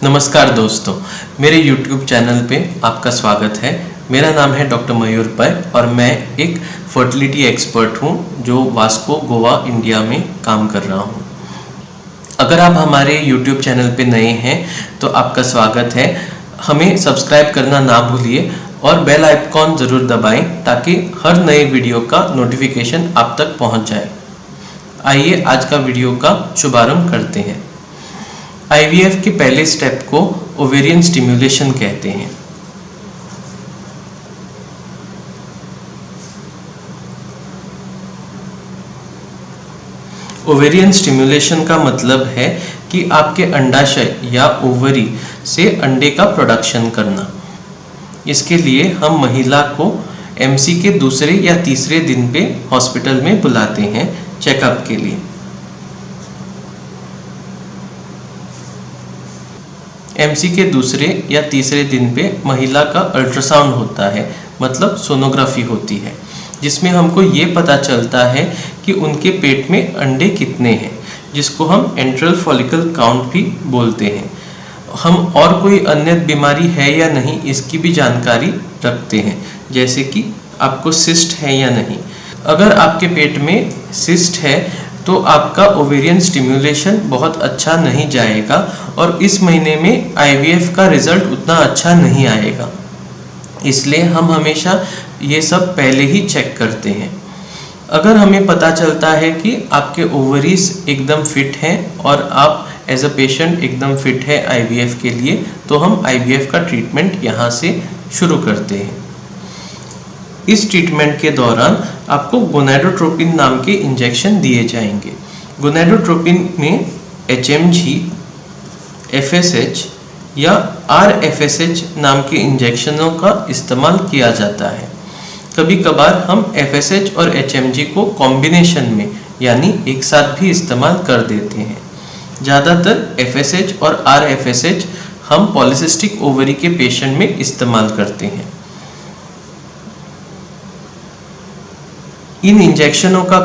नमस्कार दोस्तों, मेरे YouTube चैनल पे आपका स्वागत है। मेरा नाम है डॉक्टर मयूर पै और मैं एक फर्टिलिटी एक्सपर्ट हूँ जो वास्को गोवा इंडिया में काम कर रहा हूँ। अगर आप हमारे YouTube चैनल पे नए हैं तो आपका स्वागत है। हमें सब्सक्राइब करना ना भूलिए और बेल आइकॉन ज़रूर दबाएं ताकि हर नए वीडियो का नोटिफिकेशन आप तक पहुँच जाए। आइए आज का वीडियो का शुभारंभ करते हैं। IVF के पहले स्टेप को ओवेरियन स्टिम्युलेशन कहते हैं। ओवेरियन स्टिम्युलेशन का मतलब है कि आपके अंडाशय या ओवरी से अंडे का प्रोडक्शन करना। इसके लिए हम महिला को MC के दूसरे या तीसरे दिन पे हॉस्पिटल में बुलाते हैं चेकअप के लिए। MC के दूसरे या तीसरे दिन पे महिला का अल्ट्रासाउंड होता है, मतलब सोनोग्राफी होती है, जिसमें हमको ये पता चलता है कि उनके पेट में अंडे कितने हैं, जिसको हम एंट्रल फॉलिकल काउंट भी बोलते हैं। हम और कोई अन्य बीमारी है या नहीं इसकी भी जानकारी रखते हैं, जैसे कि आपको सिस्ट है या नहीं। अगर आपके पेट में सिस्ट है तो आपका ओवेरियन स्टिम्युलेशन बहुत अच्छा नहीं जाएगा और इस महीने में IVF का रिजल्ट उतना अच्छा नहीं आएगा। इसलिए हम हमेशा ये सब पहले ही चेक करते हैं। अगर हमें पता चलता है कि आपके ओवरीज एकदम फिट हैं और आप एज अ पेशेंट एकदम फिट है IVF के लिए, तो हम IVF का ट्रीटमेंट यहाँ से शुरू करते हैं। इस ट्रीटमेंट के दौरान आपको गोनाडोट्रोपिन नाम के इंजेक्शन दिए जाएंगे। गोनाडोट्रोपिन में HMG, FSH या RFSH नाम के इंजेक्शनों का इस्तेमाल किया जाता है। कभी कभार हम FSH और HMG को कॉम्बिनेशन में यानी एक साथ भी इस्तेमाल कर देते हैं। ज़्यादातर FSH और RFSH हम पॉलीसिस्टिक ओवरी के पेशेंट में इस्तेमाल करते हैं। इन इंजेक्शनों का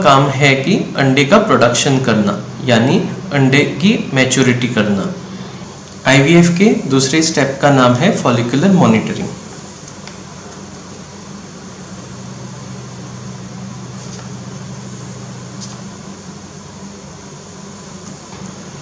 काम है कि अंडे का प्रोडक्शन करना, यानी अंडे की मैच्योरिटी करना। IVF के दूसरे स्टेप का नाम है फॉलिकुलर मॉनिटरिंग।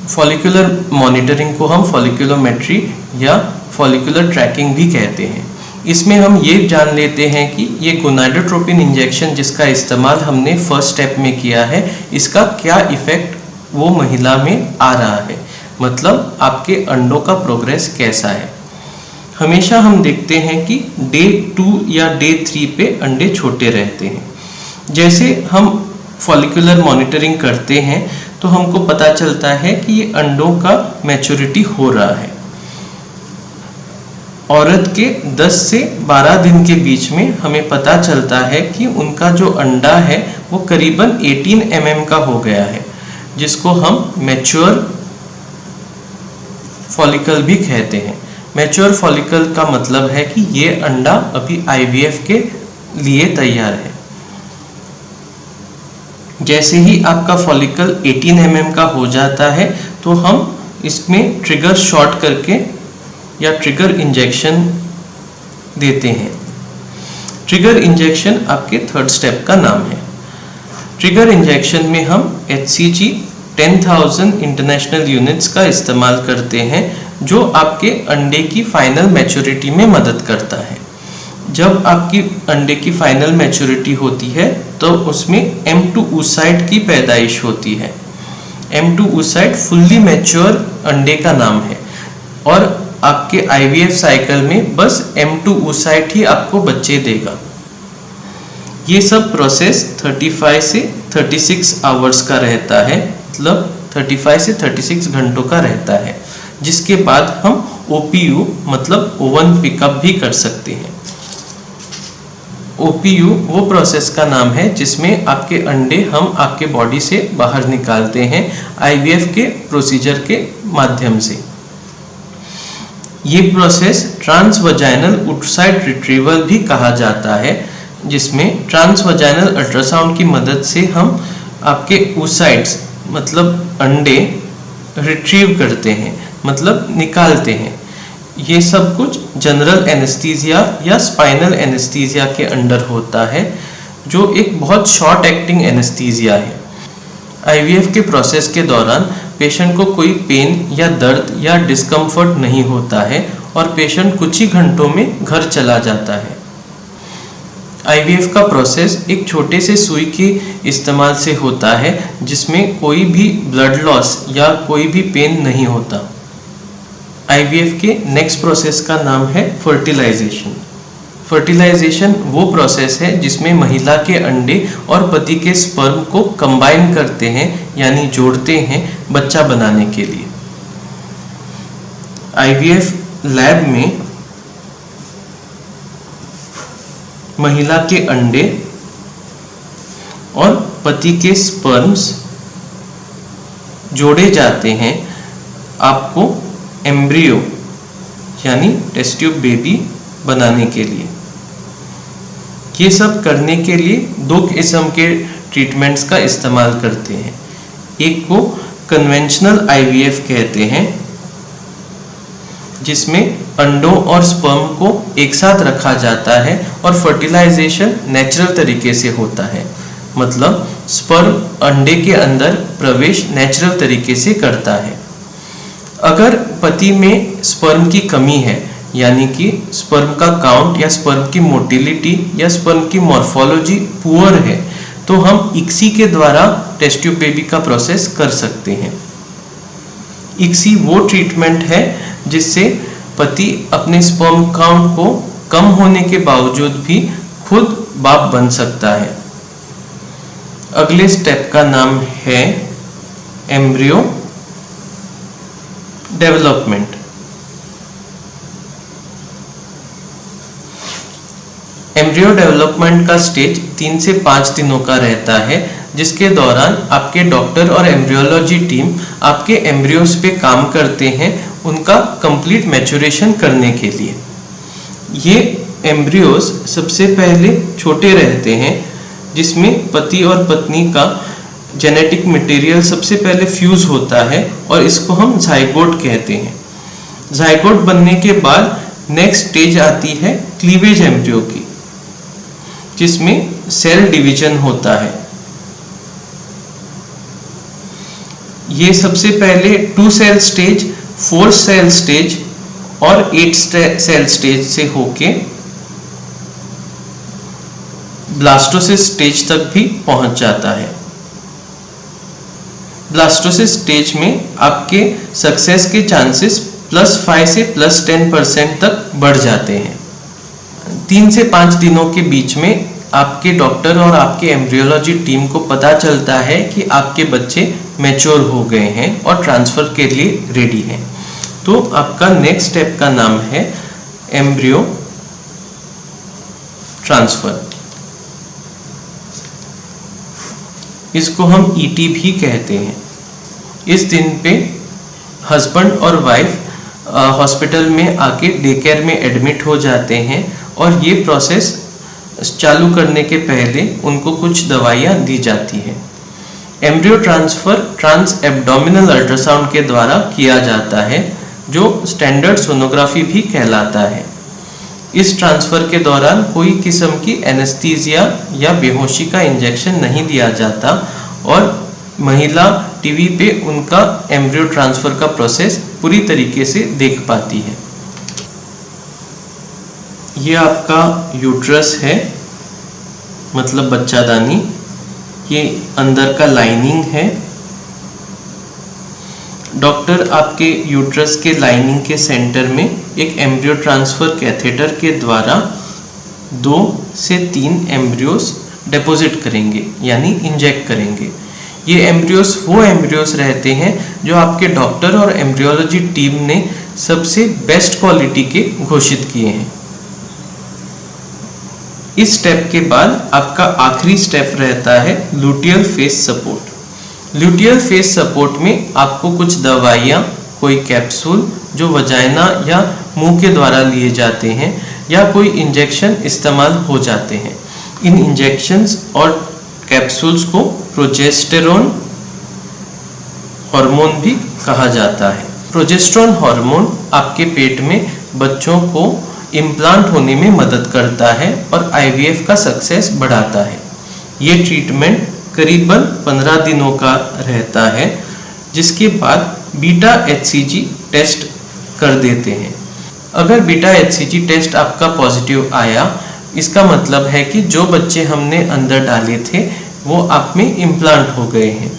फॉलिकुलर मॉनिटरिंग को हम फॉलिकुलोमेट्री या फॉलिकुलर ट्रैकिंग भी कहते हैं। इसमें हम ये जान लेते हैं कि ये गोनाडोट्रोपिन इंजेक्शन जिसका इस्तेमाल हमने फर्स्ट स्टेप में किया है, इसका क्या इफेक्ट वो महिला में आ रहा है, मतलब आपके अंडों का प्रोग्रेस कैसा है। हमेशा हम देखते हैं कि डे 2 या डे 3 पे अंडे छोटे रहते हैं। जैसे हम फॉलिकुलर मॉनिटरिंग करते हैं तो हमको पता चलता है कि ये अंडों का मैच्योरिटी हो रहा है। औरत के 10 से 12 दिन के बीच में हमें पता चलता है कि उनका जो अंडा है वो करीबन 18 mm का हो गया है, जिसको हम मैच्योर फॉलिकल भी कहते हैं। मैच्योर फॉलिकल का मतलब है कि ये अंडा अभी IVF के लिए तैयार है। जैसे ही आपका फॉलिकल 18 mm का हो जाता है तो हम इसमें ट्रिगर शॉट करके या ट्रिगर इंजेक्शन देते हैं। ट्रिगर इंजेक्शन आपके थर्ड स्टेप का नाम है। ट्रिगर इंजेक्शन में हम HCG 10,000 इंटरनेशनल यूनिट्स का इस्तेमाल करते हैं, जो आपके अंडे की फाइनल मैच्योरिटी में मदद करता है। जब आपकी अंडे की फाइनल मैच्योरिटी होती है तो उसमें M2 oocyte की पैदाइश होती है। M2 oocyte फुल्ली मैच्योर अंडे का नाम है और आपके IVF साइकिल में बस M2 oocyte ही आपको बच्चे देगा। ये सब प्रोसेस 35 से 36 आवर्स का रहता है, मतलब 35 से 36 घंटों का रहता है, जिसके बाद हम OPU मतलब ओवन पिकअप भी कर सकते हैं। OPU वो प्रोसेस का नाम है जिसमें आपके अंडे हम आपके बॉडी से बाहर निकालते हैं IVF के प्रोसीजर के माध्यम से। ये प्रोसेस ट्रांसवजाइनल oocyte रिट्रीवल भी कहा जाता है, जिसमें ट्रांसवजाइनल अल्ट्रासाउंड की मदद से हम आपके oocytes मतलब अंडे रिट्रीव करते हैं, मतलब निकालते हैं। ये सब कुछ जनरल एनेस्थीसिया या स्पाइनल एनेस्थीसिया के अंडर होता है, जो एक बहुत शॉर्ट एक्टिंग एनेस्थीसिया है। आईवीएफ के प्रोसेस के दौरान पेशेंट को कोई पेन या दर्द या डिस्कम्फर्ट नहीं होता है और पेशेंट कुछ ही घंटों में घर चला जाता है। आईवीएफ का प्रोसेस एक छोटे से सुई के इस्तेमाल से होता है, जिसमें कोई भी ब्लड लॉस या कोई भी पेन नहीं होता। आईवीएफ के नेक्स्ट प्रोसेस का नाम है फर्टिलाइजेशन। फर्टिलाइजेशन वो प्रोसेस है जिसमें महिला के अंडे और पति के स्पर्म को कंबाइन करते हैं, यानी जोड़ते हैं बच्चा बनाने के लिए। आईवीएफ लैब में महिला के अंडे और पति के स्पर्म्स जोड़े जाते हैं आपको एम्ब्रियो यानी टेस्ट ट्यूब बेबी बनाने के लिए। ये सब करने के लिए दो किस्म के ट्रीटमेंट्स का इस्तेमाल करते हैं। एक को कन्वेंशनल आईवीएफ कहते हैं, जिसमें अंडों और स्पर्म को एक साथ रखा जाता है और फर्टिलाइजेशन नेचुरल तरीके से होता है, मतलब स्पर्म अंडे के अंदर प्रवेश नेचुरल तरीके से करता है। अगर पति में स्पर्म की कमी है, यानी कि स्पर्म का काउंट या स्पर्म की मोटिलिटी या स्पर्म की मॉर्फोलॉजी पुअर है, तो हम इक्सी के द्वारा टेस्ट ट्यूब बेबी का प्रोसेस कर सकते हैं। इक्सी वो ट्रीटमेंट है जिससे पति अपने स्पर्म काउंट को कम होने के बावजूद भी खुद बाप बन सकता है। अगले स्टेप का नाम है एम्ब्रियो डेवलपमेंट। एम्ब्रियो डेवलपमेंट का स्टेज 3 से 5 दिनों का रहता है, जिसके दौरान आपके डॉक्टर और एम्ब्रियोलॉजी टीम आपके एम्ब्रियोस पे काम करते हैं उनका कंप्लीट मैच्योरेशन करने के लिए। ये एम्ब्रियोस सबसे पहले छोटे रहते हैं, जिसमें पति और पत्नी का जेनेटिक मटेरियल सबसे पहले फ्यूज होता है और इसको हम जाइगोट कहते हैं। जाइगोट बनने के बाद नेक्स्ट स्टेज आती है क्लीवेज एम्ब्रियो की, जिसमें सेल डिवीजन होता है। ये सबसे पहले 2 सेल स्टेज, 4 सेल स्टेज और 8 सेल स्टेज से होके ब्लास्टोसिस स्टेज तक भी पहुंच जाता है। ब्लास्टोसिस स्टेज में आपके सक्सेस के चांसेस +5 से +10% तक बढ़ जाते हैं। 3 से 5 दिनों के बीच में आपके डॉक्टर और आपके एम्ब्रियोलॉजी टीम को पता चलता है कि आपके बच्चे मैच्योर हो गए हैं और ट्रांसफर के लिए रेडी हैं। तो आपका नेक्स्ट स्टेप का नाम है एम्ब्रियो ट्रांसफर। इसको हम ईटी भी कहते हैं। इस दिन पे हस्बैंड और वाइफ हॉस्पिटल में आके डे केयर में एडमिट हो जाते हैं और ये प्रोसेस चालू करने के पहले उनको कुछ दवाइयाँ दी जाती हैं। Embryo transfer trans abdominal ultrasound के द्वारा किया जाता है, जो स्टैंडर्ड सोनोग्राफी भी कहलाता है। इस ट्रांसफ़र के दौरान कोई किस्म की एनेस्थीसिया या बेहोशी का इंजेक्शन नहीं दिया जाता और महिला टीवी पे उनका एम्ब्रियो ट्रांसफ़र का प्रोसेस पूरी तरीके से देख पाती है। ये आपका यूट्रस है, मतलब बच्चादानी। ये अंदर का लाइनिंग है। डॉक्टर आपके यूट्रस के लाइनिंग के सेंटर में एक एम्ब्रियो ट्रांसफ़र कैथेटर के द्वारा 2 से 3 एम्ब्रियोस डिपॉजिट करेंगे, यानी इंजेक्ट करेंगे। ये एम्ब्रियोस वो एम्ब्रियोस रहते हैं जो आपके डॉक्टर और एम्ब्रियोलॉजी टीम ने सबसे बेस्ट क्वालिटी के घोषित किए हैं। इस स्टेप के बाद आपका आखिरी स्टेप रहता है luteal face support. Luteal face support में आपको कुछ दवाइयाँ, कोई कैप्सूल जो वजाइना या मुंह के द्वारा लिए जाते हैं, या कोई इंजेक्शन इस्तेमाल हो जाते हैं। इन इंजेक्शंस और कैप्सूल्स को प्रोजेस्टेरोन हार्मोन भी कहा जाता है। प्रोजेस्टेरोन हार्मोन आपके पेट में बच्चों को इम्प्लांट होने में मदद करता है और आईवीएफ का सक्सेस बढ़ाता है। ये ट्रीटमेंट करीबन 15 दिनों का रहता है, जिसके बाद बीटा एचसीजी टेस्ट कर देते हैं। अगर बीटा एचसीजी टेस्ट आपका पॉजिटिव आया, इसका मतलब है कि जो बच्चे हमने अंदर डाले थे वो आप में इम्प्लांट हो गए हैं।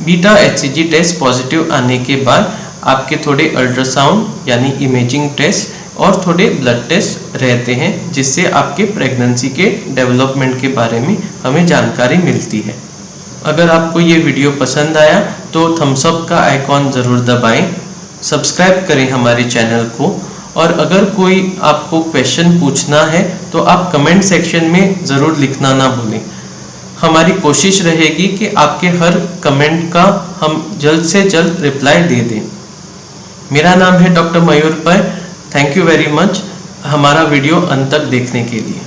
बीटा एचसीजी टेस्ट पॉजिटिव आने के बाद आपके थोड़े अल्ट्रासाउंड यानी इमेजिंग टेस्ट और थोड़े ब्लड टेस्ट रहते हैं, जिससे आपके प्रेगनेंसी के डेवलपमेंट के बारे में हमें जानकारी मिलती है। अगर आपको ये वीडियो पसंद आया तो थम्स अप का आइकॉन ज़रूर दबाएं, सब्सक्राइब करें हमारे चैनल को, और अगर कोई आपको क्वेश्चन पूछना है तो आप कमेंट सेक्शन में ज़रूर लिखना ना भूलें। हमारी कोशिश रहेगी कि आपके हर कमेंट का हम जल्द से जल्द रिप्लाई दे दें। मेरा नाम है डॉक्टर मयूर पै। थैंक यू वेरी मच हमारा वीडियो अंत तक देखने के लिए।